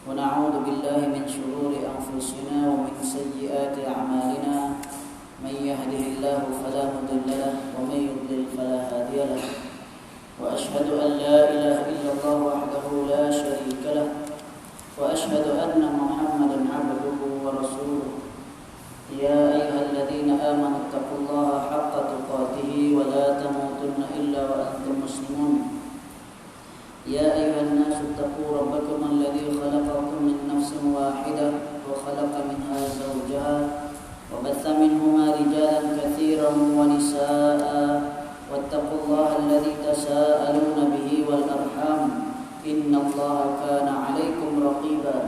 ونعوذ بالله من شرور أنفسنا ومن سيئات أعمالنا من يهده الله فلا مضل له ومن يضلل فلا هادي له وأشهد أن لا إله إلا الله وحده لا شريك له وأشهد أن محمدا عبده ورسوله يا أيها الذين آمنوا اتقوا الله حق تقاته ولا تموتن إلا وأنتم مسلمون يا أيها الناس اتقوا ربكم الذي خلقكم من نفس واحدة وخلق منها زوجها وبث منهما رجالا كثيرا ونساء واتقوا الله الذي تساءلون به والأرحام إن الله كان عليكم رقيبا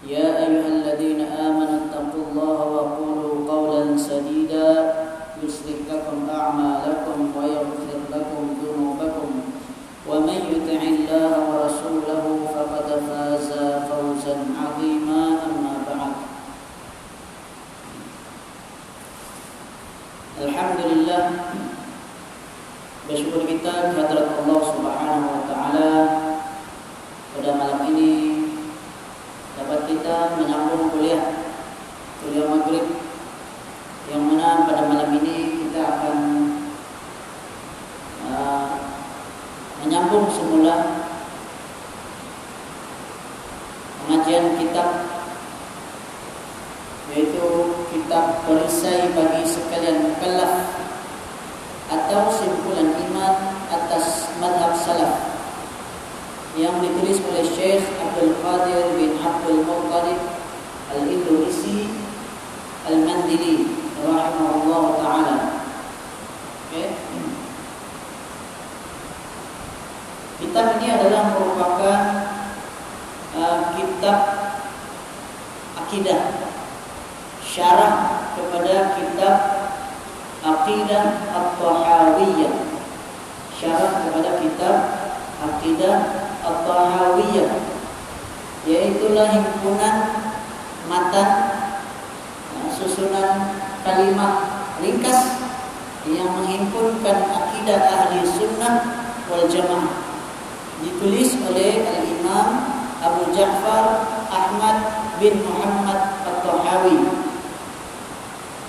يا أيها الذين آمنوا اتقوا الله وقولوا قولا سديدا يصلح لكم أعمالكم ويغفر لكم ذنوبكم ومن يطع الله ورسوله فقد فاز فوزا عظيما أما بعد Alhamdulillah, bersyukur kita kehadirat Allah Subhanahu wa taala pada malam ini dapat kita menyambung kuliah maghrib yang mana pada malam ini kita akan menyambung semula pengajian kitab, yaitu kitab perisai bagi sekalian mukallaf atau simpulan iman atas madhab salaf yang ditulis oleh Syekh Abdul Qadir bin Abdul Muttalib Al-Indonesia Al-Mandili rahimahullah ta'ala. Kitab ini adalah merupakan kitab akidah, syarah kepada kitab Aqidah At-Tahawiyah, syarah kepada kitab Aqidah At-Tahawiyah, yaitulah himpunan matan susunan kalimat ringkas yang menghimpunkan akidah ahli sunnah wal jamaah, ditulis oleh Al-Imam Abu Ja'far Ahmad bin Muhammad At-Tahawi,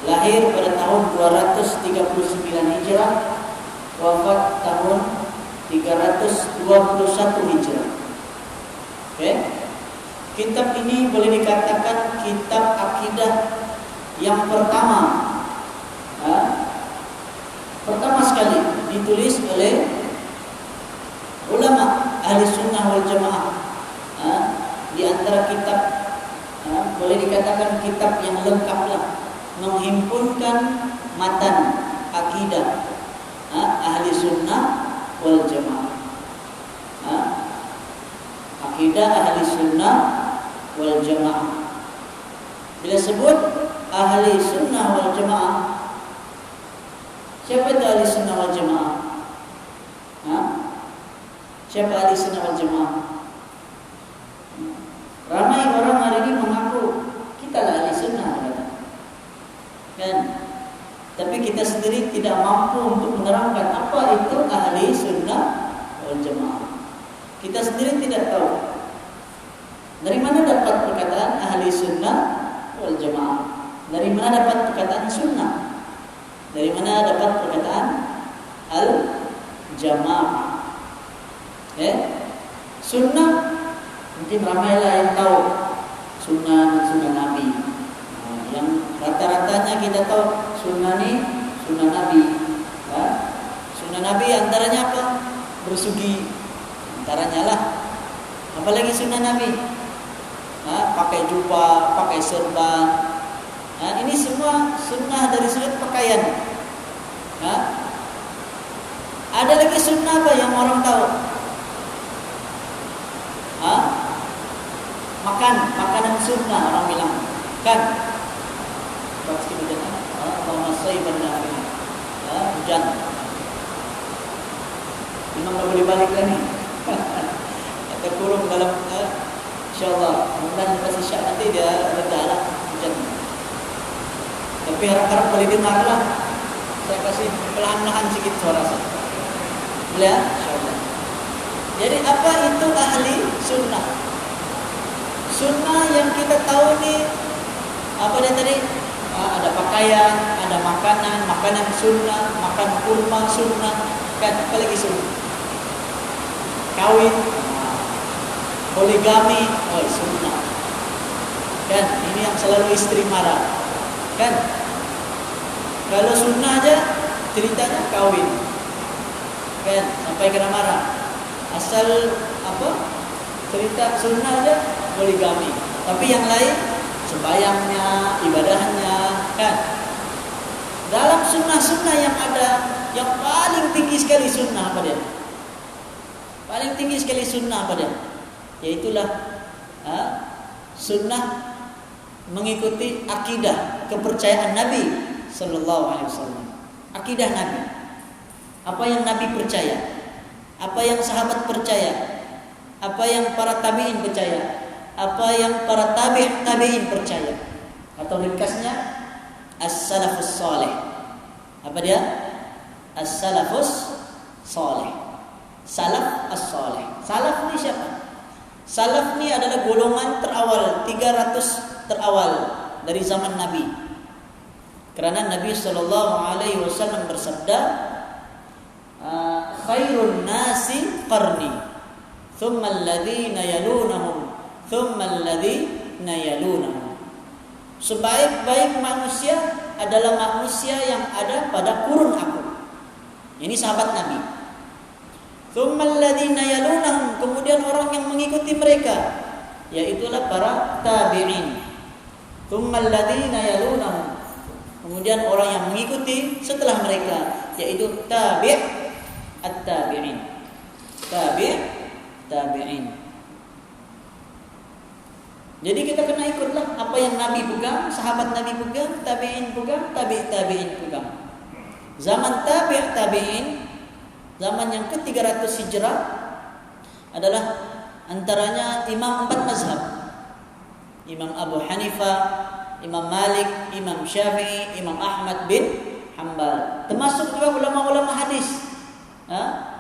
lahir pada tahun 239 Hijrah, wafat tahun 321 Hijrah. Kitab ini boleh dikatakan kitab akidah yang pertama sekali ditulis oleh ulama ahli sunnah wal jamaah. Di antara kitab boleh dikatakan kitab yang lengkap lah, menghimpunkan matan akidah ahli sunnah wal jamaah. Akidah ahli sunnah wal jamaah. Bila sebut ahli sunnah wal jamaah, siapa itu ahli sunnah wal jamaah? Siapa ahli sunnah wal jamaah? Ramai orang hari ini mengaku kita lah ahli sunnah, kan? Tapi kita sendiri tidak mampu untuk menerangkan apa itu ahli sunnah wal jamaah. Kita sendiri tidak tahu dari mana dapat perkataan ahli sunnah wal jamaah, dari mana dapat perkataan sunnah, dari mana dapat perkataan al jamaah. Sunnah mungkin ramailah yang tahu sunnah Nabi. Yang rata-ratanya kita tahu sunnah Nabi. Sunnah Nabi antaranya apa? Bersugi, antaranya lah. Apalagi sunnah Nabi, pakai jubah, pakai serban. Ini semua sunnah dari sudut pakaian. Ada lagi sunnah apa yang orang tahu? Makanan sunnah orang bilang, kan? Pasti hujan, Allahumma sayyiban nafi'an. Hujan. Memang tak boleh balik lagi. Terkurung dalam, insyaAllah. Mudah-mudahan lepas isyak nanti dia reda lah hujan. Tapi harap-harap boleh dengar lah. Saya kasih perlahan-lahan sikit suara saya. Boleh ya? InsyaAllah. Jadi apa itu ahli sunnah? Sunnah yang kita tahu nih apa dia tadi? Ada pakaian, ada makanan sunnah, makan kurma sunnah, kan? Apalagi sunnah? Kawin, poligami, sunnah. Kan? Ini yang selalu istri marah, kan? Kalau sunnah aja ceritanya kawin, kan? Sampai kena marah. Asal apa? Cerita sunnah aja poligami. Tapi yang lain sembayangnya, ibadahnya, kan? Dalam sunnah-sunnah yang ada, yang paling tinggi sekali sunnah apa dia? Paling tinggi sekali sunnah apa dia? Yaitulah sunnah mengikuti akidah kepercayaan Nabi Sallallahu Alaihi Wasallam. Akidah Nabi. Apa yang Nabi percaya? Apa yang sahabat percaya? Apa yang para tabi'in percaya? Apa yang para tabi'in percaya? Atau ringkasnya as-salafus salih. Apa dia? As-salafus salih. Salaf as-salih. Salaf ni siapa? Salaf ni adalah golongan terawal, 300 terawal dari zaman Nabi. Kerana Nabi SAW bersabda, khairun nasi qarni, thumma alladhina yalunahum, thumma alladhina yalunahum. Sebaik-baik manusia adalah manusia yang ada pada kurun aku. Ini sahabat Nabi. Thumma alladhina yalunahum, kemudian orang yang mengikuti mereka, yaitulah para tabi'in. Thumma alladhina yalunahum, kemudian orang yang mengikuti setelah mereka, yaitu at-tabi'in. Tabi'in. Jadi kita kena ikutlah apa yang Nabi pegang, sahabat Nabi pegang, tabi'in pegang, tabi'in pegang. Zaman tabi'in, zaman yang ke-300 Hijrah adalah antaranya imam 4 mazhab. Imam Abu Hanifah, Imam Malik, Imam Syafi'i, Imam Ahmad bin Hanbal. Termasuk juga ulama-ulama hadis.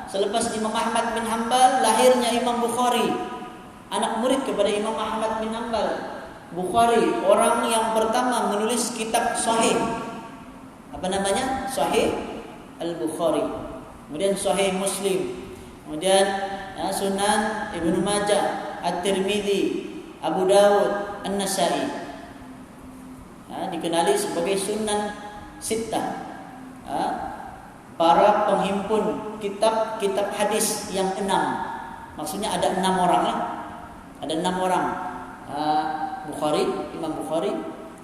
Selepas Imam Ahmad bin Hanbal, lahirnya Imam Bukhari, anak murid kepada Imam Ahmad bin Hanbal. Bukhari, orang yang pertama menulis kitab Sahih. Apa namanya? Sahih Al-Bukhari. Kemudian Sahih Muslim. Kemudian Sunan Ibnu Majah, At-Tirmidzi, Abu Dawud, An-Nasa'i. Dikenali sebagai Sunan Sittah. Para penghimpun kitab-kitab hadis yang 6. Maksudnya ada 6 orang lah. Ada 6 orang. Imam Bukhari,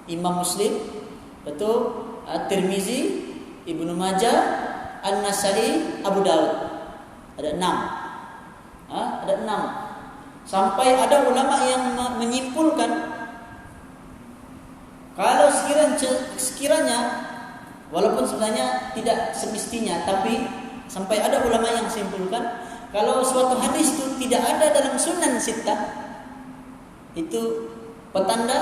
Imam Muslim, betul, At-Tirmizi, Ibnu Majah, An-Nasa'i, Abu Dawud. Ada 6. Ada 6. Sampai ada ulama yang menyimpulkan kalau sekiranya walaupun sebenarnya tidak semestinya, tapi sampai ada ulama yang simpulkan kalau suatu hadis itu tidak ada dalam Sunan Sittah, itu petanda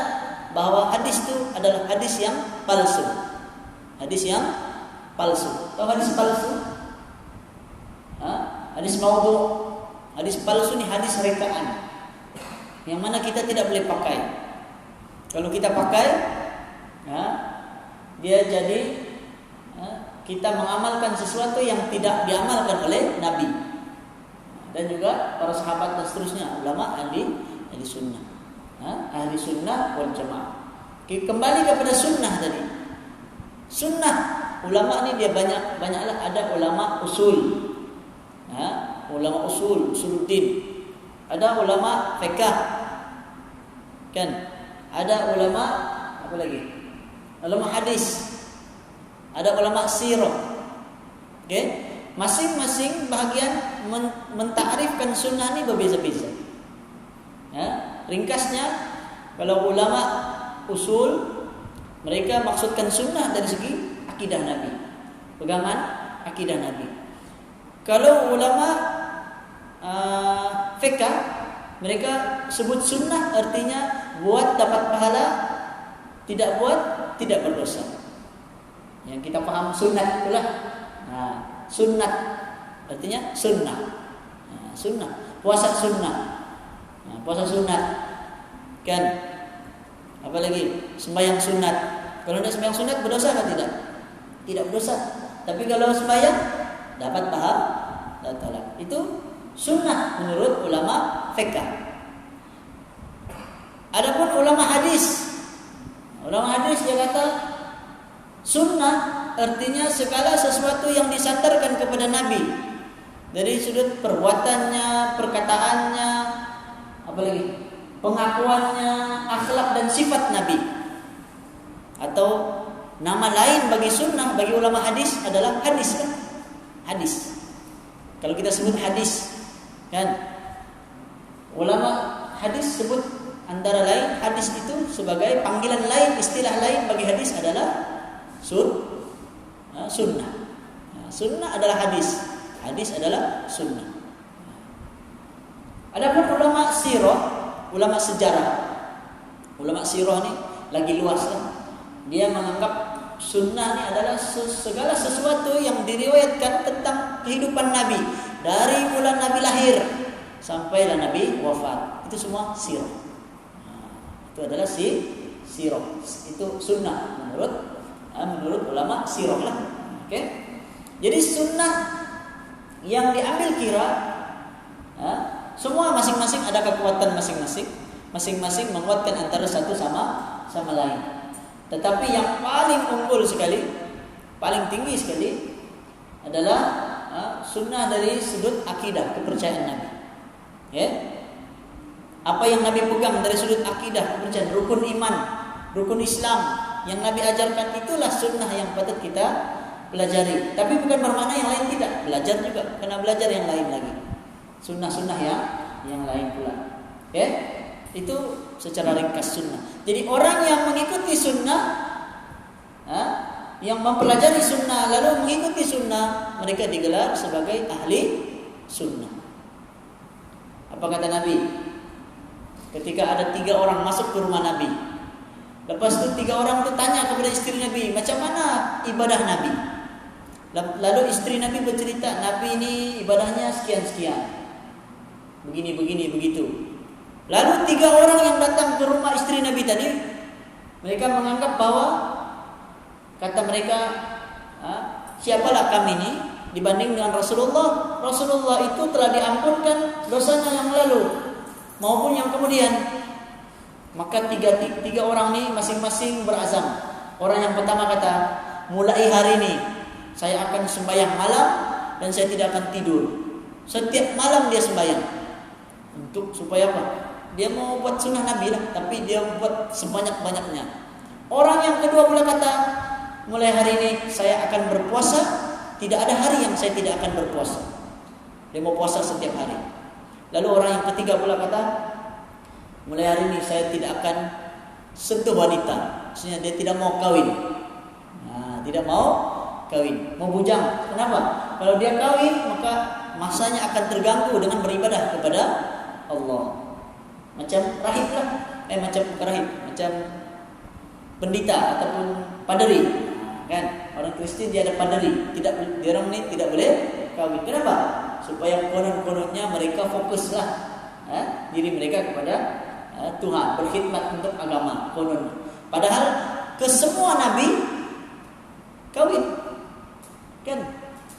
bahwa hadis itu adalah hadis yang palsu. Hadis yang palsu. Tahu hadis palsu? Hadis maudhu. Hadis palsu ni hadis rekaan, yang mana kita tidak boleh pakai. Kalau kita pakai, dia jadi kita mengamalkan sesuatu yang tidak diamalkan oleh Nabi dan juga para sahabat dan seterusnya, ulama ahli sunnah, ahli sunnah wal jamaah. Kembali kepada sunnah tadi. Sunnah ulama ni dia banyaklah. Ada ulama usul, ulama usuluddin. Ada ulama fiqh, kan? Ada ulama apa lagi? Ulama hadis. Ada ulama sirah. Okay? Masing-masing bahagian mentakrifkan sunnah ni berbeza-beza. Ringkasnya, kalau ulama usul, mereka maksudkan sunnah dari segi akidah Nabi, pegangan akidah Nabi. Kalau ulama fiqh, mereka sebut sunnah artinya buat dapat pahala, tidak buat tidak berdosa. Yang kita paham sunat itulah. Sunat artinya sunnah. Sunnah, puasa sunnah. Puasa sunat. Kan? Apalagi sembahyang sunat. Kalau tidak sembahyang sunat berdosa atau tidak? Tidak berdosa. Tapi kalau sembahyang dapat pahala. Itu sunnah menurut ulama fiqh. Adapun ulama hadis dia kata sunnah artinya segala sesuatu yang disandarkan kepada Nabi dari sudut perbuatannya, perkataannya, apalagi pengakuannya, akhlak dan sifat Nabi. Atau nama lain bagi sunnah bagi ulama hadis adalah hadis kan? Hadis. Kalau kita sebut hadis kan, ulama hadis sebut antara lain hadis itu sebagai panggilan lain, istilah lain bagi hadis adalah sunnah. Sunnah adalah hadis. Hadis adalah sunnah. Adapun ulama sirah, ulama sejarah, ulama sirah ni lagi luas kan. Dia menganggap sunnah ni adalah segala sesuatu yang diriwayatkan tentang kehidupan Nabi dari mulai Nabi lahir sampailah Nabi wafat. Itu semua sirah. Itu adalah sirah. Itu sunnah menurut ulama sirah lah. Okey. Jadi sunnah yang diambil kira semua masing-masing ada kekuatan masing-masing. Masing-masing menguatkan antara satu sama lain. Tetapi yang paling unggul sekali, paling tinggi sekali adalah sunnah dari sudut akidah, kepercayaan Nabi. Ya. Apa yang Nabi pegang dari sudut akidah, kepercayaan, rukun iman, rukun Islam yang Nabi ajarkan, itulah sunnah yang patut kita pelajari. Tapi bukan bermakna yang lain tidak. Belajar juga, kena belajar yang lain lagi. Sunnah-sunnah yang lain pula. Ya. Itu secara ringkas sunnah. Jadi orang yang mengikuti sunnah, yang mempelajari sunnah lalu mengikuti sunnah, mereka digelar sebagai ahli sunnah. Apa kata Nabi? Ketika ada 3 orang masuk ke rumah Nabi, lepas itu 3 orang itu tanya kepada istri Nabi, macam mana ibadah Nabi? Lalu istri Nabi bercerita, Nabi ini ibadahnya sekian-sekian, begini begitu. Lalu 3 orang yang datang ke rumah istri Nabi tadi, mereka menganggap bahwa, kata mereka, siapalah kami ini dibanding dengan Rasulullah? Rasulullah itu telah diampunkan dosanya yang lalu maupun yang kemudian. Maka tiga orang ini masing-masing berazam. Orang yang pertama kata, mulai hari ini saya akan sembahyang malam dan saya tidak akan tidur. Setiap malam dia sembahyang. Untuk supaya apa? Dia mau buat sunnah Nabi lah, tapi dia buat sebanyak-banyaknya. Orang yang kedua pula kata, mulai hari ini saya akan berpuasa, tidak ada hari yang saya tidak akan berpuasa. Dia mau puasa setiap hari. Lalu orang yang ketiga pula kata, mulai hari ini saya tidak akan sentuh wanita. Maksudnya dia tidak mau kawin. Tidak mau kawin, mau bujang. Kenapa? Kalau dia kawin, maka masanya akan terganggu dengan beribadah kepada Allah. Macam rahib lah, macam rahib, macam pendeta ataupun paderi, kan? Orang Kristen dia ada paderi, dia orang ni tidak boleh kawin. Kenapa? Supaya konon-kononnya mereka fokuslah diri mereka kepada Tuhan, berkhidmat untuk agama konon. Padahal ke semua nabi kawin, kan?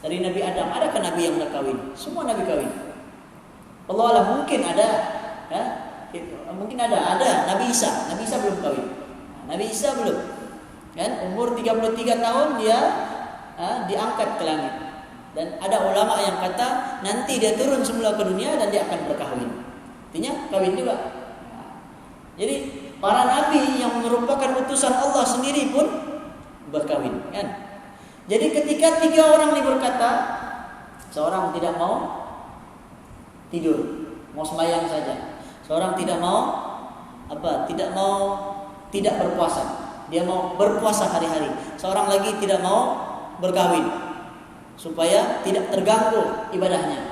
Dari Nabi Adam, adakah nabi yang tak kawin? Semua nabi kawin. Allah Allah, mungkin ada, mungkin ada Nabi Isa belum kawin. Nabi Isa belum, kan? Umur 33 tahun dia diangkat ke langit. Dan ada ulama yang kata nanti dia turun semula ke dunia dan dia akan berkahwin. Artinya kawin juga. Jadi para nabi yang merupakan utusan Allah sendiri pun berkawin, kan? Jadi ketika 3 orang ini berkata, seorang tidak mau tidur, mau sembahyang saja. Seorang tidak berpuasa. Dia mau berpuasa hari-hari. Seorang lagi tidak mau berkawin supaya tidak terganggu ibadahnya.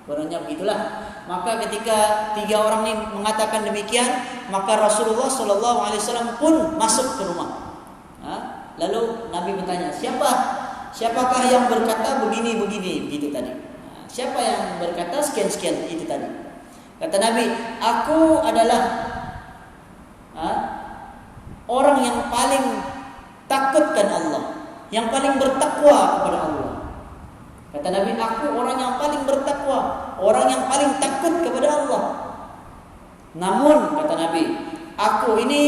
Kononnya begitulah. Maka ketika 3 orang ini mengatakan demikian, maka Rasulullah SAW pun masuk ke rumah. Lalu Nabi bertanya, siapakah yang berkata begini begitu tadi? Siapa yang berkata sekian itu tadi? Kata Nabi, aku adalah orang yang paling takutkan Allah, yang paling bertakwa kepada Allah. Kata Nabi, aku orang yang paling bertakwa, orang yang paling takut kepada Allah. Namun kata Nabi, aku ini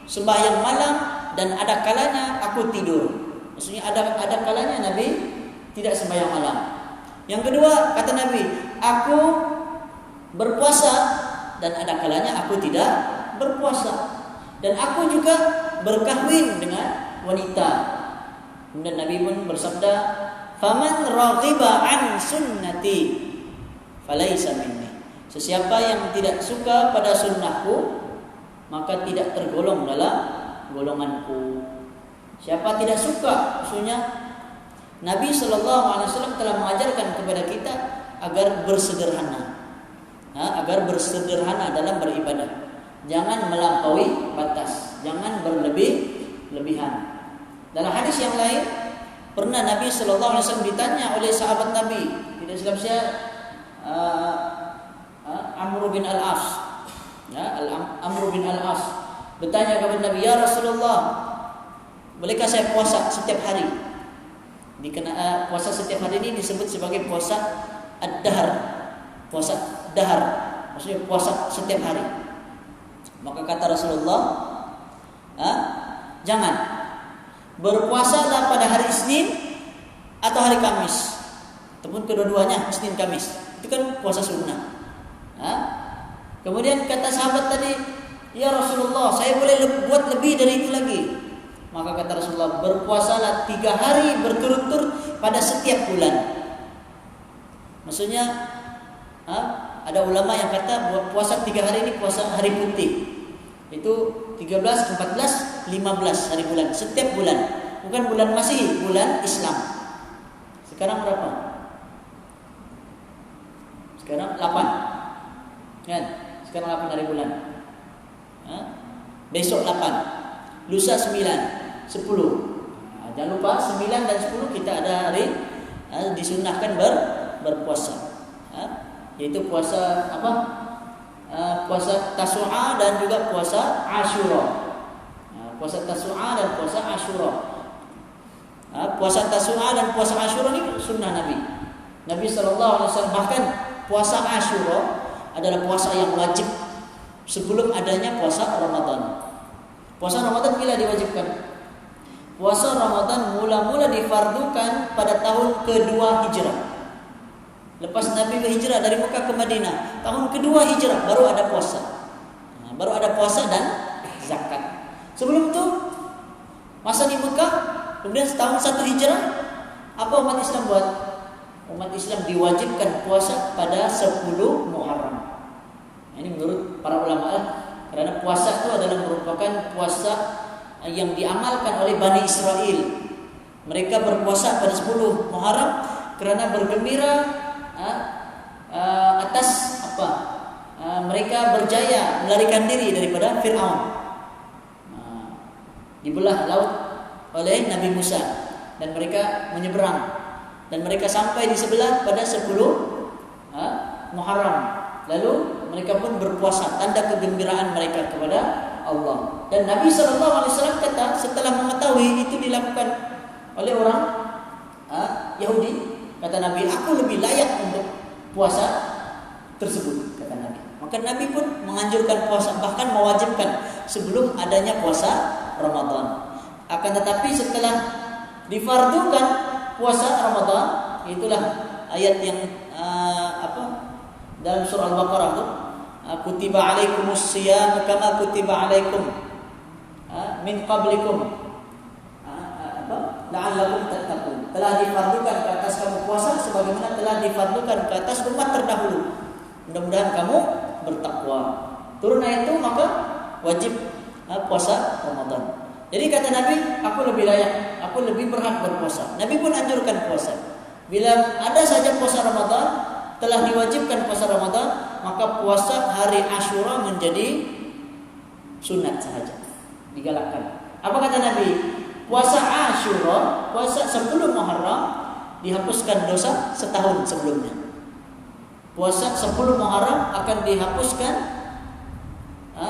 sembahyang malam dan ada kalanya aku tidur. Maksudnya ada kalanya Nabi tidak sembahyang malam. Yang kedua kata Nabi, aku berpuasa dan ada kalanya aku tidak berpuasa. Dan aku juga berkahwin dengan wanita. Kemudian Nabi pun bersabda, "Faman raghiba an sunnati falaysa minni." Sesiapa yang tidak suka pada sunnahku, maka tidak tergolong dalam golonganku. Siapa tidak suka, maksudnya Nabi SAW telah mengajarkan kepada kita agar bersederhana, agar bersederhana dalam beribadah. Jangan melampaui batas, jangan berlebihan. Dalam hadis yang lain, pernah Nabi SAW ditanya oleh sahabat Nabi, tidak silap saya, Amr bin Al-As, Amr bin Al-As bertanya kepada Nabi, "Ya Rasulullah, bolehkah saya puasa setiap hari?" Puasa setiap hari ini disebut sebagai puasa ad-dahr, puasa dahar, maksudnya puasa setiap hari. Maka kata Rasulullah, jangan, berpuasalah pada hari Isnin atau hari Kamis, ataupun kedua-duanya, Isnin Kamis. Itu kan puasa sunnah. Kemudian kata sahabat tadi, "Ya Rasulullah, saya boleh buat lebih dari itu lagi." Maka kata Rasulullah, berpuasalah 3 hari berturut-turut pada setiap bulan. Maksudnya ada ulama yang kata puasa 3 hari ini puasa hari putih. Itu 13, 14, 15 hari bulan, setiap bulan. Bukan bulan Masih, bulan Islam. Sekarang berapa? Sekarang 8. Kan? Sekarang 8 hari bulan. Besok 8. Lusa 9, 10. Jangan lupa 9 dan 10 kita ada hari disunahkan berpuasa. Yaitu puasa apa? Puasa Tasu'a dan juga puasa Asyura. Puasa Tasu'a dan puasa Asyura. Puasa Tasu'a dan puasa Asyura ini sunnah Nabi. Nabi SAW bahkan puasa Asyura adalah puasa yang wajib sebelum adanya puasa Ramadan. Puasa Ramadan bila diwajibkan? Puasa Ramadan mula-mula difardukan pada tahun kedua Hijrah. Lepas Nabi berhijrah dari Mekah ke Madinah, tahun kedua Hijrah baru ada puasa. Baru ada puasa dan zakat. Sebelum itu masa di Mekah, kemudian setahun 1 Hijrah, apa umat Islam buat? Umat Islam diwajibkan puasa pada 10 Muharram. Ini menurut para ulama, karena puasa itu adalah merupakan puasa yang diamalkan oleh Bani Israel. Mereka berpuasa pada 10 Muharram karena bergembira atas apa? Mereka berjaya melarikan diri daripada Fir'aun. Dibelah laut oleh Nabi Musa dan mereka menyeberang dan mereka sampai di sebelah pada 10 Muharram. Lalu mereka pun berpuasa, tanda kegembiraan mereka kepada Allah. Dan Nabi SAW kata setelah mengetahui itu dilakukan oleh orang Yahudi, kata Nabi, aku lebih layak untuk puasa tersebut, kata Nabi. Maka Nabi pun menganjurkan puasa, bahkan mewajibkan sebelum adanya puasa Ramadan. Akan tetapi setelah difardukan puasa Ramadan, itulah ayat yang dalam surah Al-Baqarah itu, kutiba alaikumus siyam kama kutiba alaikum min qablikum la'allakum tattaqun. Telah difardukan ke atas kamu puasa sebagaimana telah difardukan ke atas umat terdahulu. Mudah-mudahan kamu bertakwa. Turun ayat itu maka wajib puasa Ramadan. Jadi kata Nabi, aku lebih layak, aku lebih berhak berpuasa. Nabi pun anjurkan puasa. Bila ada saja puasa Ramadan, telah diwajibkan puasa Ramadan, maka puasa hari Asyura menjadi sunat sahaja, digalakkan. Apa kata Nabi? Puasa Asyura, puasa 10 Muharram, dihapuskan dosa setahun sebelumnya. puasa 10 Muharram akan dihapuskan,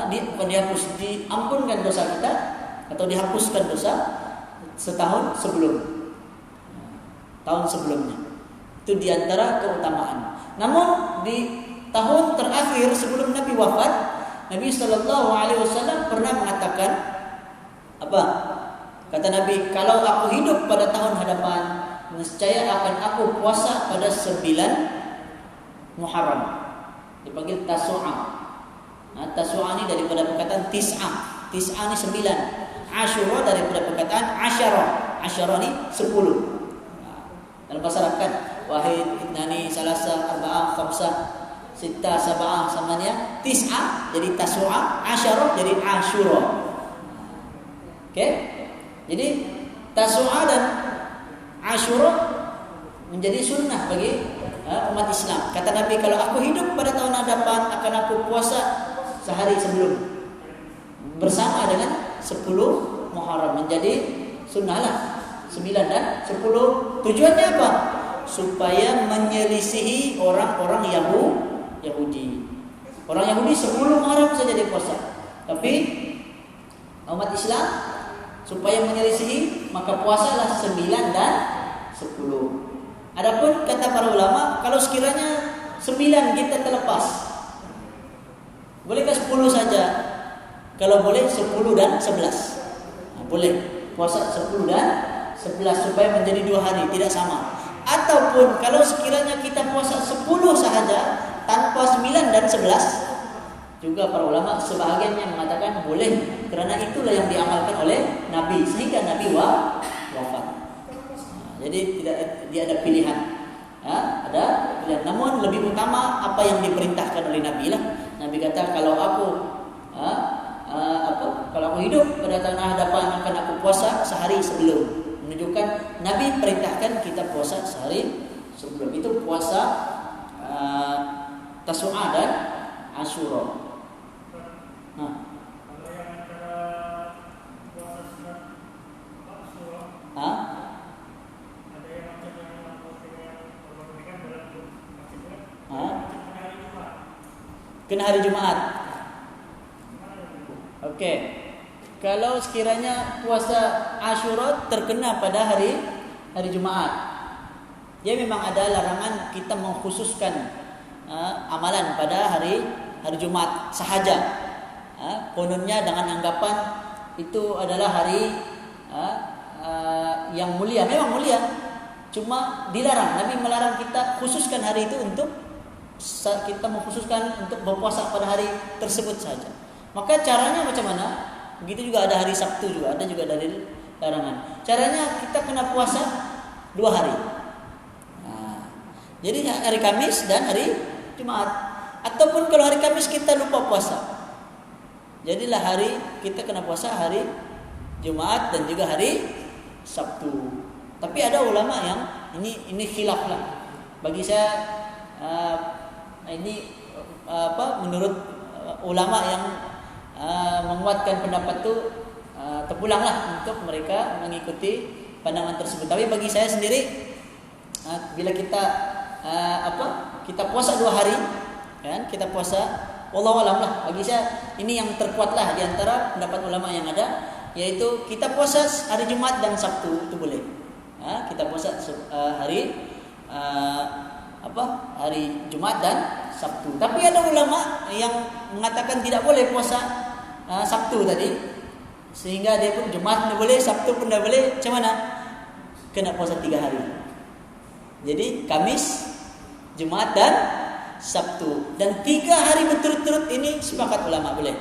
diampunkan dosa kita atau dihapuskan dosa setahun sebelum tahun sebelumnya. Itu diantara keutamaan. Namun di tahun terakhir sebelum Nabi wafat, Nabi Shallallahu Alaihi Wasallam pernah mengatakan apa? Kata Nabi, kalau aku hidup pada tahun hadapan, nescaya akan aku puasa pada 9 Muharram. Dipanggil Tasu'a. Tasu'a ini daripada perkataan Tis'a. Tis'a ini 9. Asyura daripada perkataan Asyara. Asyara ini 10. Dalam bahasa Arab kan, wahid, itnani, salasa, arba'ah, khamsah, sittah, sab'ah, samanya. Tis'a jadi Tasu'a, Asyara jadi Asyura. Oke? Jadi Tasu'a dan Asyura menjadi sunnah bagi umat Islam. Kata Nabi, kalau aku hidup pada tahun hadapan akan aku puasa sehari sebelum bersama dengan 10 Muharram, menjadi sunnah lah 9 dan 10. Tujuannya apa? Supaya menyelisihi orang-orang Yahudi. Orang Yahudi 10 Muharram saja dia puasa. Tapi umat Islam supaya menyelisihi maka puasalah 9 dan 10. Adapun kata para ulama, kalau sekiranya 9 kita terlepas, bolehkah 10 saja? Kalau boleh 10 dan 11. Boleh puasa 10 dan 11 supaya menjadi 2 hari, tidak sama. Ataupun kalau sekiranya kita puasa 10 sahaja tanpa 9 dan 11, juga para ulama sebahagian yang mengatakan boleh, kerana itulah yang diamalkan oleh Nabi sehingga Nabi wafat. Jadi dia ada pilihan, ada pilihan. Namun lebih utama apa yang diperintahkan oleh Nabi lah. Nabi kata kalau aku hidup pada tahun hadapan akan aku puasa sehari sebelum. Menunjukkan Nabi perintahkan kita puasa sehari sebelum. Itu puasa Tasu'a dan Asyura. Kena hari Jumaat. Oke. Kalau sekiranya puasa Asyura terkena pada hari Jumaat, dia memang ada larangan kita mengkhususkan amalan pada hari Jumaat sahaja. Kononnya dengan anggapan itu adalah hari yang mulia. Memang mulia, cuma dilarang. Nabi melarang kita khususkan hari itu untuk kita mengkhususkan untuk berpuasa pada hari tersebut saja. Maka caranya macam mana? Begitu juga ada hari Sabtu juga, ada juga dari larangan. Caranya kita kena puasa 2 hari. Jadi hari Kamis dan hari Jumaat. Ataupun kalau hari Kamis kita lupa puasa, jadilah hari kita kena puasa hari Jumaat dan juga hari Sabtu. Tapi ada ulama yang ini khilaf lah. Bagi saya menurut ulama yang menguatkan pendapat itu terpulanglah untuk mereka mengikuti pandangan tersebut. Tapi bagi saya sendiri, bila kita puasa 2 hari, kan, kita puasa, wallahu alam lah. Bagi saya ini yang terkuat lah di antara pendapat ulama yang ada, yaitu kita puasa hari Jumat dan Sabtu itu boleh. Kita puasa hari Jumat dan Sabtu. Tapi ada ulama yang mengatakan tidak boleh puasa Sabtu tadi, sehingga dia pun Jumat tidak boleh, Sabtu pun tidak boleh. Macam mana? Kena puasa 3 hari. Jadi Kamis, Jumat dan Sabtu. Dan 3 hari berturut-turut ini sepakat ulama boleh.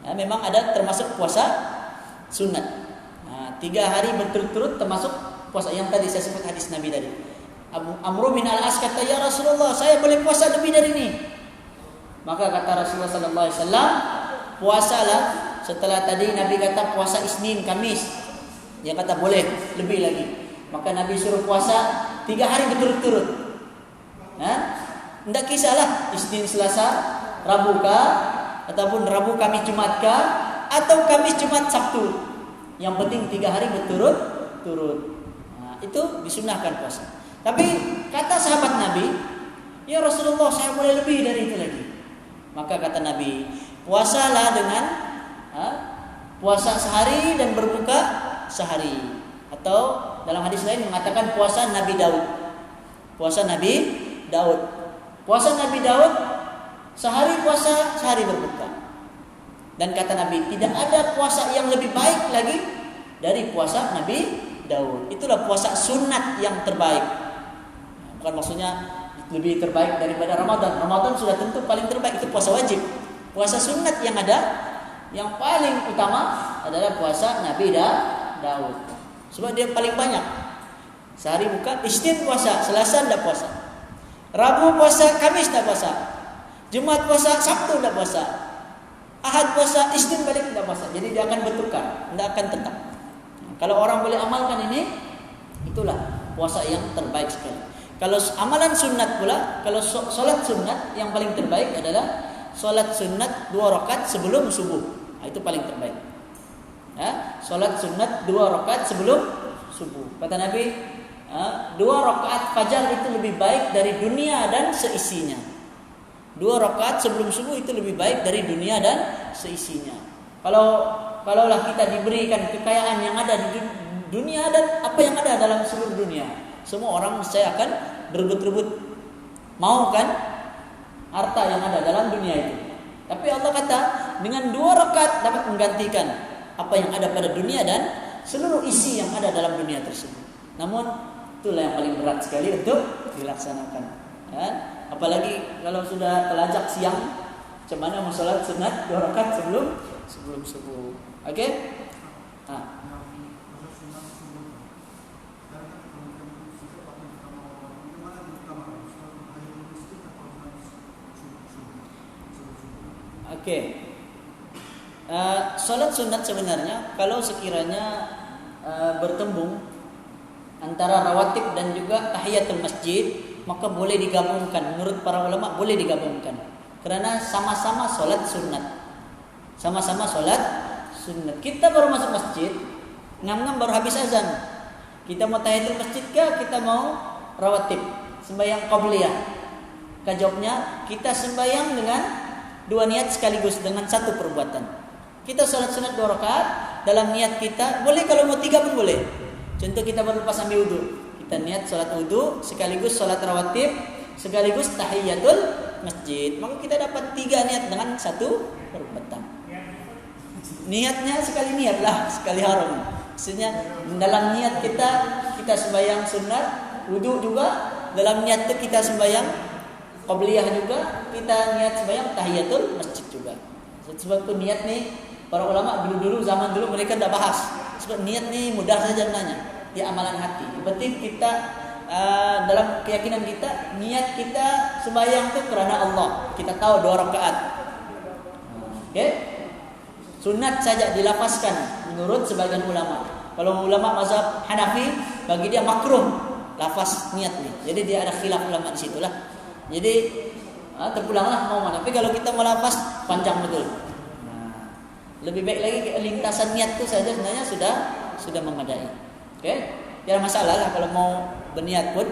Memang ada termasuk puasa sunat. 3 hari berturut-turut termasuk puasa yang tadi saya sebut hadis Nabi tadi. Amr bin Al-As kata, ya Rasulullah, saya boleh puasa lebih dari ini. Maka kata Rasulullah sallallahu alaihi wasallam, puasalah. Setelah tadi Nabi kata puasa Isnin, Kamis, dia kata boleh lebih lagi. Maka Nabi suruh puasa 3 hari berturut-turut. Tidak kisahlah Isnin, Selasa, Rabu kah, ataupun Rabu, Kamis, Jumat kah, atau Kamis, Jumat, Sabtu. Yang penting 3 hari berturut-turut. Itu disunahkan puasa. Tapi kata sahabat Nabi, Ya Rasulullah, saya boleh lebih dari itu lagi. Maka kata Nabi, puasalah dengan puasa sehari dan berbuka sehari. Atau dalam hadis lain mengatakan puasa Nabi Daud. Puasa Nabi Daud. Puasa Nabi Daud, sehari puasa, sehari berbuka. Dan kata Nabi, tidak ada puasa yang lebih baik lagi dari puasa Nabi Daud. Itulah puasa sunat yang terbaik. Bukan maksudnya lebih terbaik daripada Ramadan. Ramadan sudah tentu paling terbaik, itu puasa wajib. Puasa sunat yang ada, yang paling utama adalah puasa Nabi Daud. Sebab dia paling banyak. Sehari buka, Isnin puasa, Selasa tidak puasa, Rabu puasa, Kamis tidak puasa, Jumat puasa, Sabtu tidak puasa, Ahad puasa, Isnin balik tidak puasa. Jadi dia akan bertukar, tidak akan tetap. Kalau orang boleh amalkan ini, itulah puasa yang terbaik sekali. Kalau amalan sunat pula, kalau solat sunat yang paling terbaik adalah solat sunat 2 rakaat sebelum subuh. Itu paling terbaik. Ya, solat sunat 2 rakaat sebelum subuh. Kata Nabi, 2 rakaat fajar itu lebih baik dari dunia dan seisinya. 2 rakaat sebelum subuh itu lebih baik dari dunia dan seisinya. Kalaulah kita diberikan kekayaan yang ada di dunia dan apa yang ada dalam seluruh dunia, semua orang saya akan berebut-rebut mau kan harta yang ada dalam dunia itu. Tapi Allah kata dengan 2 rakaat dapat menggantikan apa yang ada pada dunia dan seluruh isi yang ada dalam dunia tersebut. Namun itulah yang paling berat sekali untuk dilaksanakan. Ya? Apalagi kalau sudah telajak siang, macam mana mau salat sunat 2 rakaat sebelum subuh. Oke? Nah. Oke. Salat sunat sebenarnya kalau sekiranya bertembung antara rawatib dan juga tahiyatul masjid, maka boleh digabungkan. Menurut para ulama boleh digabungkan. Karena sama-sama salat sunat. Sama-sama salat sunat. Kita baru masuk masjid, ngam-ngam baru habis azan. Kita mau tahiyatul masjid kah? Kita mau rawatib, sembahyang qabliyah? Jawabnya, kita sembahyang dengan 2 niat sekaligus dengan 1 perbuatan. Kita salat sunat 2 rakaat dalam niat kita, boleh kalau mau 3 pun boleh. Contoh kita baru lepas ambil wudu, kita niat salat wudu sekaligus salat rawatib sekaligus tahiyatul masjid. Maka kita dapat 3 niat dengan 1 perbuatan. Niatnya sekali niat lah, sekali haram. Maksudnya dalam niat kita sembahyang sunat, wudu juga, dalam niat itu kita sembahyang qabliyah juga, kita niat sembahyang tahiyatul masjid juga. Sebab itu niat nih, para ulama dulu zaman dulu mereka tidak bahas. Sebab niat nih mudah saja nanya, dia amalan hati. Yang penting kita dalam keyakinan kita, niat kita sembahyang itu kerana Allah. Kita tahu 2 rakaat. Oke? Sunat saja dilafazkan menurut sebagian ulama. Kalau ulama mazhab Hanafi, bagi dia makruh lafaz niat nih. Jadi dia ada khilaf ulama di situlah. Jadi terpulanglah mau mana. Tapi kalau kita mau lafaz panjang betul. Nah, lebih baik lagi lintasan niat itu saja sebenarnya sudah memadai. Oke? Tidak masalah lah kalau mau berniat pun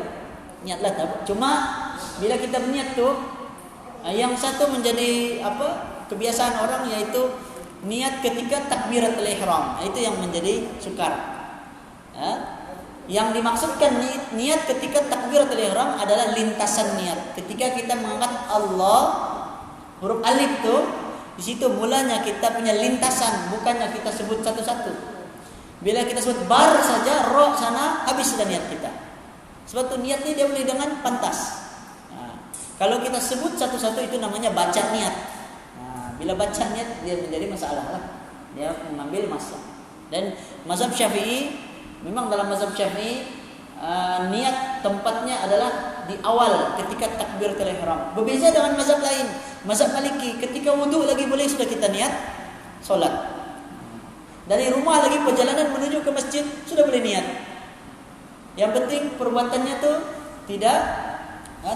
niatlah. Cuma bila kita berniat tuh yang satu menjadi kebiasaan orang, yaitu niat ketika takbiratul ihram. Itu yang menjadi sukar. Yang dimaksudkan niat ketika takbiratul ihram adalah lintasan niat. Ketika kita mengangkat Allah, huruf alif itu di situ mulanya kita punya lintasan, bukannya kita sebut satu-satu. Bila kita sebut bar saja, ro sana habis sudah niat kita. Sebab itu niat ini dia boleh dengan pantas. Nah, kalau kita sebut satu-satu itu namanya baca niat. Nah, bila baca niat dia menjadi masalah lah. Dia mengambil masa. Dan mazhab Syafi'i, memang dalam mazhab Syafi'i niat tempatnya adalah di awal ketika takbiratul ihram. Berbeza dengan mazhab lain. Mazhab Maliki ketika wudu lagi boleh sudah kita niat solat. Dari rumah lagi perjalanan menuju ke masjid sudah boleh niat. Yang penting perbuatannya tuh tidak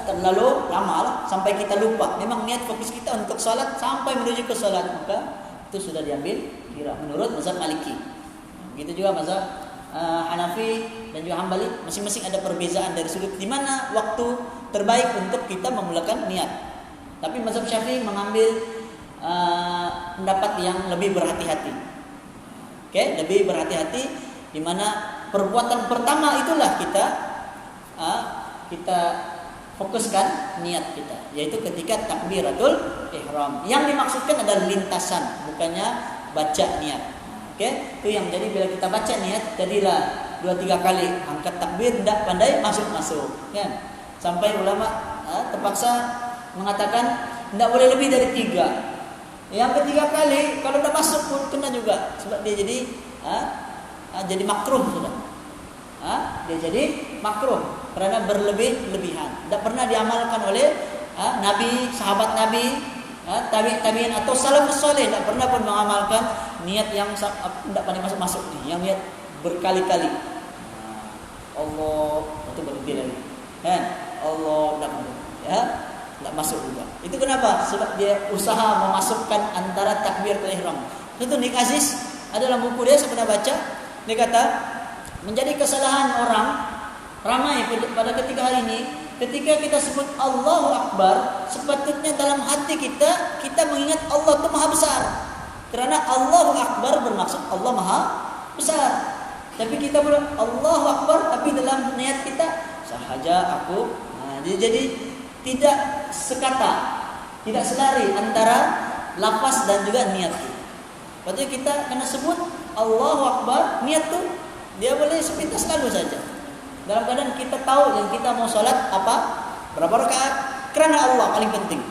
terlalu lama lah, sampai kita lupa. Memang niat fokus kita untuk solat sampai menuju ke solat, maka itu sudah diambil kira menurut mazhab Maliki. Begitu juga mazhab Hanafi dan juga Hambali, masing-masing ada perbezaan dari sudut di mana waktu terbaik untuk kita memulakan niat. Tapi mazhab Syafi'i mengambil pendapat yang lebih berhati-hati. Lebih berhati-hati, di mana perbuatan pertama itulah kita fokuskan niat kita, yaitu ketika takbiratul ihram. Yang dimaksudkan adalah lintasan, bukannya baca niat. Itu yang jadi bila kita baca niat, jadilah 2-3 kali angkat takbir, tidak pandai masuk-masuk, kan? Sampai ulama terpaksa mengatakan tidak boleh lebih dari 3. Yang ketiga kali kalau tidak masuk pun kena juga, sebab dia jadi makruh sudah. Dia jadi makruh karena berlebih-lebihan. Tidak pernah diamalkan oleh Nabi, sahabat Nabi, tabi'in atau salafus saleh. Tidak pernah pun mengamalkan niat yang tidak pandai masuk-masuk nih, yang niat berkali-kali. Allah itu berhenti lagi, kan? Allah tidak masuk juga. Itu kenapa? Sebab dia usaha memasukkan antara takbiratul ihram. Itu Nick Aziz adalah buku dia, saya pernah baca. Dia kata menjadi kesalahan orang ramai pada ketika hari ini, ketika kita sebut Allahu Akbar, sepatutnya dalam hati kita mengingat Allah itu maha besar. Karena Allahu Akbar bermaksud Allah maha besar. Tapi kita bilang Allahu Akbar, tapi dalam niat kita sahaja aku. Jadi tidak sekata, tidak selari antara lafaz dan juga niat. Berarti kita kena sebut Allahu Akbar, niat tu dia boleh sepintas lalu saja. Dalam keadaan kita tahu yang kita mau sholat apa, berapa rakaat, kerana Allah paling penting.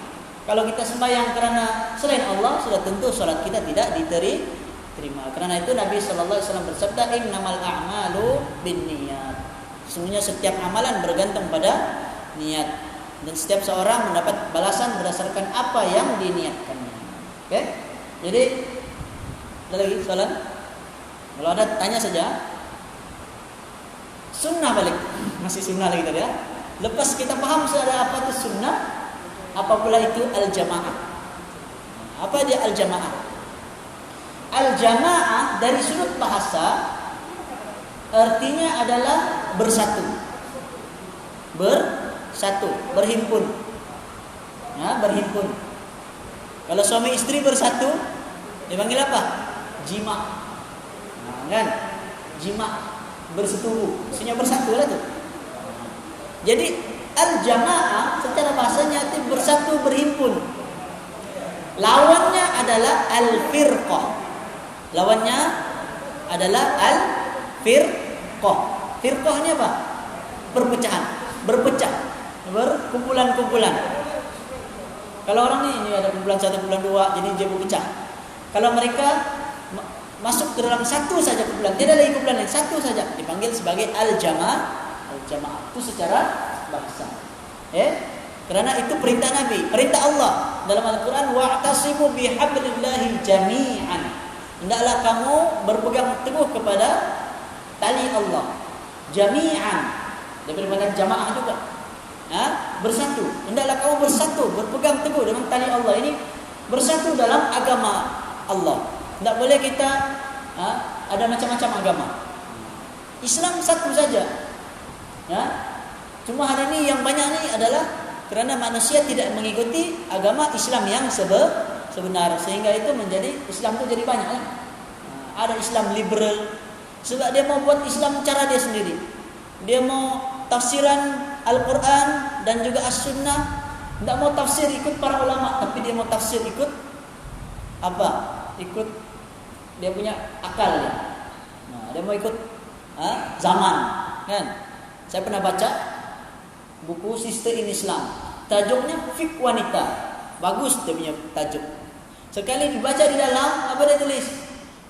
Kalau kita sembahyang kerana selain Allah, sudah tentu sholat kita tidak diterima. Kerana itu Nabi SAW bersabda, innamal a'malu binniyat. Sesungguhnya setiap amalan bergantung pada niat, dan setiap seorang mendapat balasan berdasarkan apa yang diniatkannya. Jadi ada lagi soalan? Kalau ada tanya saja. Sunnah balik, masih sunnah lagi tadi ya. Lepas kita paham sudah apa itu sunnah, apa pula itu al-jamaah. Apa dia al-jamaah? Al-jamaah dari sudut bahasa artinya adalah bersatu, berhimpun. Berhimpun. Kalau suami istri bersatu, dipanggil apa? Jima. Kan? Jima, bersetubuh. Maksudnya bersatu lah tuh. Jadi al-jamaah secara bahasanya itu bersatu, berhimpun. Lawannya adalah al-firqah. Lawannya adalah al-firqah. Firqah ini apa? Perpecahan, berpecah, berkumpulan-kumpulan. Kalau orang ini ada kumpulan 1, kumpulan 2, jadi dia berpecah. Kalau mereka masuk ke dalam satu saja kumpulan, tidak lagi kumpulan lain, satu saja, dipanggil sebagai al-jamaah. Al-jamaah itu secara bahasa. Karena itu perintah Nabi, perintah Allah dalam Al-Quran, wa'tasimu bihablillahi jami'an. Hendaklah kamu berpegang teguh kepada tali Allah jami'an. Daripada jamaah juga. Bersatu. Hendaklah kamu bersatu, berpegang teguh dengan tali Allah. Ini bersatu dalam agama Allah. Tidak boleh kita ada macam-macam agama. Islam satu saja. Cuma hari ini yang banyak ni adalah kerana manusia tidak mengikuti agama Islam yang sebenar, sehingga itu menjadi Islam itu jadi banyak. Ada Islam liberal, sebab dia mau buat Islam cara dia sendiri. Dia mau tafsiran Al-Quran dan juga As-Sunnah, tidak mau tafsir ikut para ulama, tapi dia mau tafsir ikut apa? Ikut dia punya akal ya. Dia mau ikut zaman, kan? Saya pernah baca buku Sister in Islam, tajuknya Fiqh Wanita. Bagus dia punya tajuk. Sekali dibaca di dalam, apa dia tulis?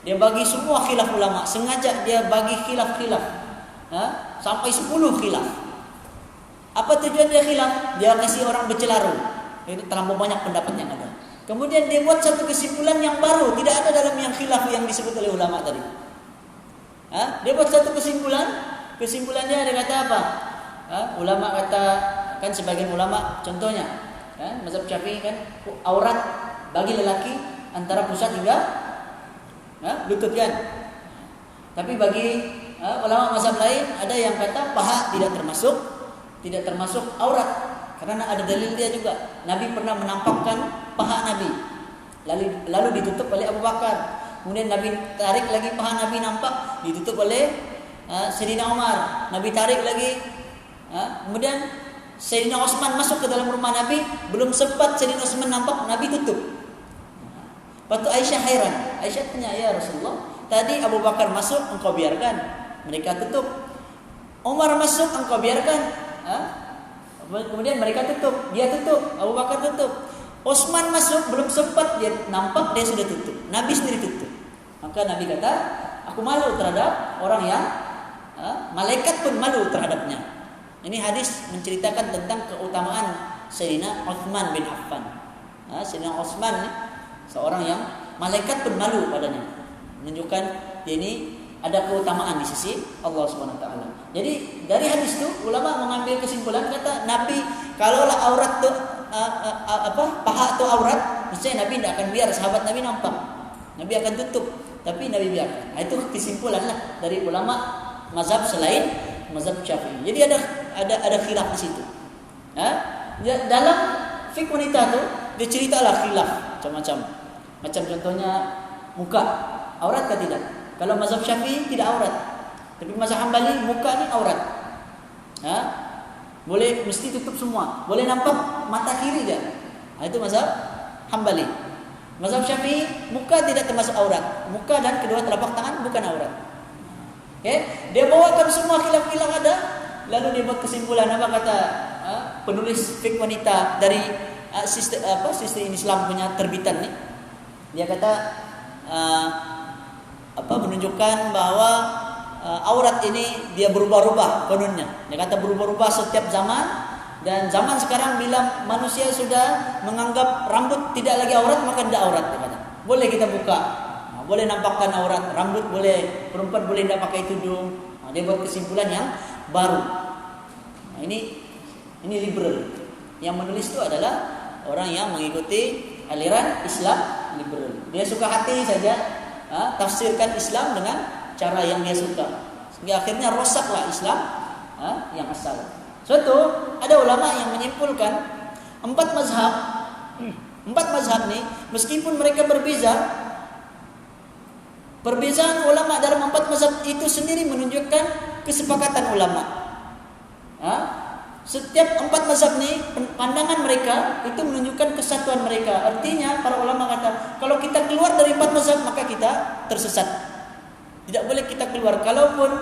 Dia bagi semua khilaf ulama. Sengaja dia bagi khilaf-khilaf, sampai 10 khilaf. Apa tujuan dia khilaf? Dia kasih orang bercelaru. Itu terlalu banyak pendapat yang ada. Kemudian dia buat satu kesimpulan yang baru, tidak ada dalam yang khilaf yang disebut oleh ulama tadi. Dia buat satu kesimpulan. Kesimpulannya dia kata apa? Ulama kata, kan sebagian ulama contohnya, mazhab Syafi'i kan aurat bagi lelaki antara pusat hingga lutut kan. Tapi bagi ulama mazhab lain ada yang kata paha tidak termasuk aurat. Karena ada dalil dia juga. Nabi pernah menampakkan paha Nabi, lalu ditutup oleh Abu Bakar. Kemudian Nabi tarik lagi, paha Nabi nampak, ditutup oleh Sayyidina Umar. Nabi tarik lagi, kemudian Sayyidina Utsman masuk ke dalam rumah Nabi, belum sempat Sayyidina Utsman nampak, Nabi tutup. Lepas tu Aisyah heran. Aisyah tanya, ya Rasulullah, tadi Abu Bakar masuk, engkau biarkan, mereka tutup. Umar masuk, engkau biarkan, kemudian mereka tutup. Dia tutup, Abu Bakar tutup. Utsman masuk, belum sempat dia nampak, dia sudah tutup. Nabi sendiri tutup. Maka Nabi kata, aku malu terhadap orang yang malaikat pun malu terhadapnya. Ini hadis menceritakan tentang keutamaan Sayyidina Utsman bin Affan. Sayyidina Utsman ni seorang yang malaikat pun malu padanya. Menunjukkan dia ini ada keutamaan di sisi Allah Subhanahu wa taala. Jadi dari hadis itu ulama mengambil kesimpulan, kata Nabi kalaulah aurat tu paha atau aurat, misalnya Nabi tidak akan biar sahabat Nabi nampak. Nabi akan tutup, tapi Nabi biarkan. Itu kesimpulan lah dari ulama mazhab selain mazhab Syafi'i. Jadi ada khilaf di situ. Dalam fiqh wanita tu dia ceritalah khilaf macam-macam. Macam contohnya muka, aurat ke tidak? Kalau mazhab Syafi'i tidak aurat. Tapi mazhab Hambali muka ni aurat. Boleh mesti tutup semua. Boleh nampak mata kiri je. Itu mazhab Hambali. Mazhab Syafi'i muka tidak termasuk aurat. Muka dan kedua telapak tangan bukan aurat. Okay? Dia bawakan semua khilaf-khilaf ada, lalu dia buat kesimpulan. Apa kata penulis fiqh wanita dari sistem Islam punya terbitan ni? Dia kata menunjukkan bahwa aurat ini dia berubah-ubah kononnya. Dia kata berubah-ubah setiap zaman, dan zaman sekarang bila manusia sudah menganggap rambut tidak lagi aurat, maka tidak aurat. Dia kata boleh kita buka, boleh nampakkan aurat, rambut boleh, perempuan boleh tidak pakai tudung. Dia buat kesimpulan yang baru. Ini liberal. Yang menulis itu adalah orang yang mengikuti aliran Islam liberal. Dia suka hati saja tafsirkan Islam dengan cara yang dia suka, sehingga akhirnya rosaklah Islam yang asal. Suatu ada ulama yang menyimpulkan empat mazhab ni meskipun mereka berbeza, perbezaan ulama dalam empat mazhab itu sendiri menunjukkan kesepakatan ulama. Setiap empat mazhab ni pandangan mereka itu menunjukkan kesatuan mereka. Artinya para ulama kata kalau kita keluar dari empat mazhab maka kita tersesat. Tidak boleh kita keluar. Kalaupun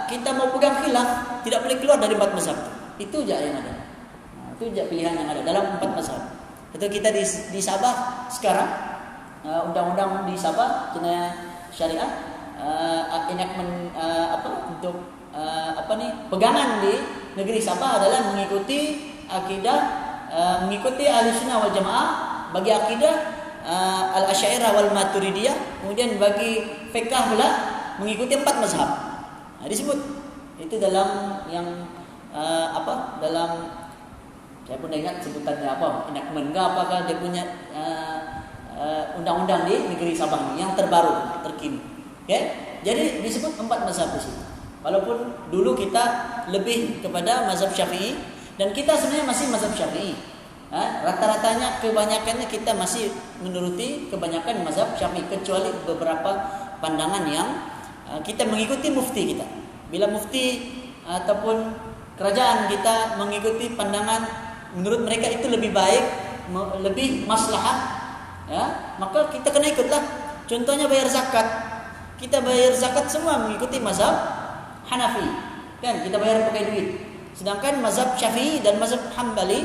kita mau pegang khilaf, tidak boleh keluar dari empat mazhab. Itu je yang ada. Itu je pilihan yang ada dalam empat mazhab. Itu kita di Sabah sekarang, undang-undang di Sabah jenayah syariah enactment untuk pegangan di negeri Sabah adalah mengikuti akidah, mengikuti Ahlussunnah wal Jamaah bagi akidah Al-Asy'ariyah wal Maturidiyah, kemudian bagi fiqh pula mengikuti empat mazhab. Disebut itu dalam yang dalam saya pun ingat sebutannya apa, enactment ke apakah dia punya undang-undang di negeri Sabah ini yang terbaru, terkini. Okay? Jadi disebut empat mazhab di situ. Walaupun dulu kita lebih kepada mazhab Syafi'i, dan kita sebenarnya masih mazhab Syafi'i. Rata-ratanya kebanyakannya kita masih menuruti kebanyakan mazhab Syafi'i, kecuali beberapa pandangan yang kita mengikuti mufti kita. Bila mufti ataupun kerajaan kita mengikuti pandangan menurut mereka itu lebih baik, lebih maslahat, maka kita kena ikutlah. Contohnya bayar zakat. Kita bayar zakat semua mengikuti mazhab Hanafi, kan kita bayar pakai duit. Sedangkan mazhab Syafi'i dan mazhab Hambali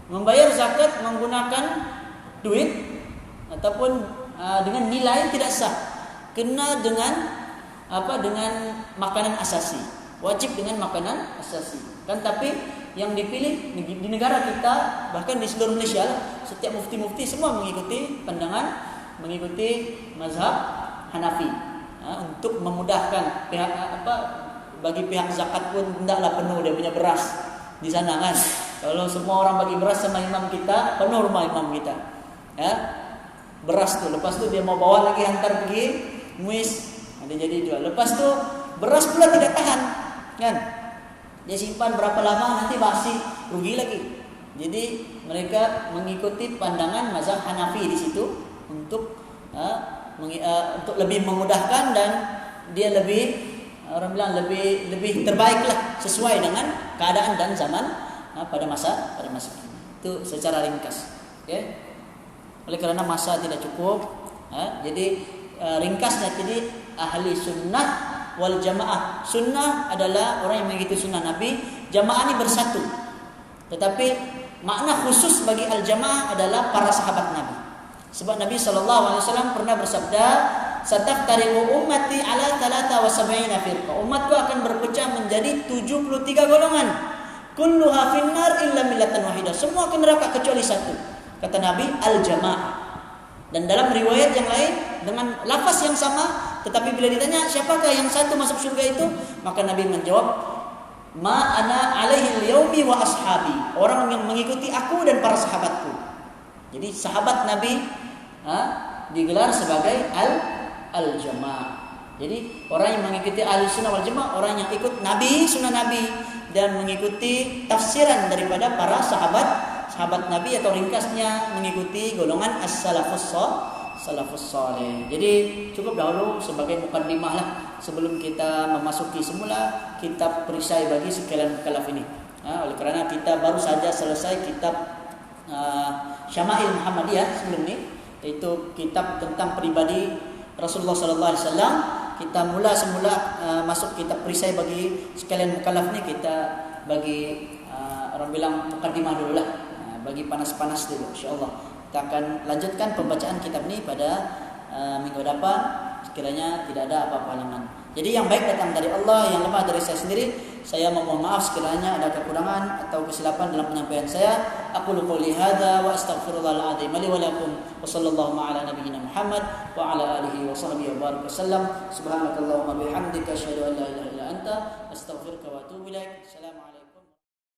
membayar zakat menggunakan duit ataupun dengan nilai tidak sah. Kena dengan dengan makanan asasi. Wajib dengan makanan asasi. Kan tapi yang dipilih di negara kita, bahkan di seluruh Malaysia, setiap mufti-mufti semua mengikuti pandangan, mengikuti mazhab Hanafi. Untuk memudahkan pihak bagi pihak zakat pun hendaklah penuh dia punya beras di sana kan. Kalau semua orang bagi beras sama imam kita, penuh rumah imam kita. Beras tu, lepas tu dia mau bawa lagi hantar pergi muis, ada jadi jual. Lepas tu beras pula tidak tahan, kan? Dia simpan berapa lama nanti basi, rugi lagi. Jadi mereka mengikuti pandangan mazhab Hanafi di situ untuk lebih memudahkan dan dia lebih orang bilang lebih terbaiklah sesuai dengan keadaan dan zaman pada masa kini. Itu secara ringkas. Okay? Oleh kerana masa tidak cukup, jadi ringkasnya jadi ahli sunnah wal jamaah. Sunnah adalah orang yang mengikuti sunnah Nabi. Jamaah ini bersatu. Tetapi makna khusus bagi al-jamaah adalah para sahabat Nabi. Sebab Nabi SAW pernah bersabda, "Sataftariqu ummati ala 73 firqah." Umatku akan berpecah menjadi 73 golongan. Kulluha finnar illa millatan wahidah. Semua akan neraka kecuali satu. Kata Nabi, al-jamaah. Dan dalam riwayat yang lain dengan lafaz yang sama, tetapi bila ditanya siapakah yang satu masuk surga itu, maka Nabi menjawab, "Ma ana alaihi al-yaumi wa ashabi." Orang yang mengikuti aku dan para sahabatku. Jadi sahabat Nabi digelar sebagai al-jamaah. Jadi orang yang mengikuti al-sunnah wal jamaah, orang yang ikut Nabi, sunnah Nabi, dan mengikuti tafsiran daripada para sahabat Nabi, atau ringkasnya mengikuti golongan as-salafus saleh. Jadi cukup dahulu sebagai mukaddimah lah sebelum kita memasuki semula kitab perisai bagi sekalian mukallaf ini. Oleh kerana kita baru saja selesai kitab Syama'il Muhammadiyah sebelum ini, yaitu kitab tentang pribadi Rasulullah sallallahu alaihi wasallam. Kita semula masuk kitab perisai bagi sekalian mukallaf ni, kita bagi orang bilang mukaddimah dulu lah, bagi panas-panas dulu. Insyaallah kita akan lanjutkan pembacaan kitab ni pada minggu depan, sekiranya tidak ada apa-apa halangan. Jadi yang baik datang dari Allah, yang lemah dari saya sendiri. Saya memohon maaf sekiranya ada kekurangan atau kesilapan dalam penyampaian saya. Aqulu qouli hadza wa astaghfirullahal azim li wa lakum wa sallallahu ala nabiyyina Muhammad wa ala alihi wa sahbihi wa baraka sallam. Subhanakallahumma bihamdika asyhadu an la ilaha illa anta astaghfiruka wa atubu ilaik. Assalamualaikum.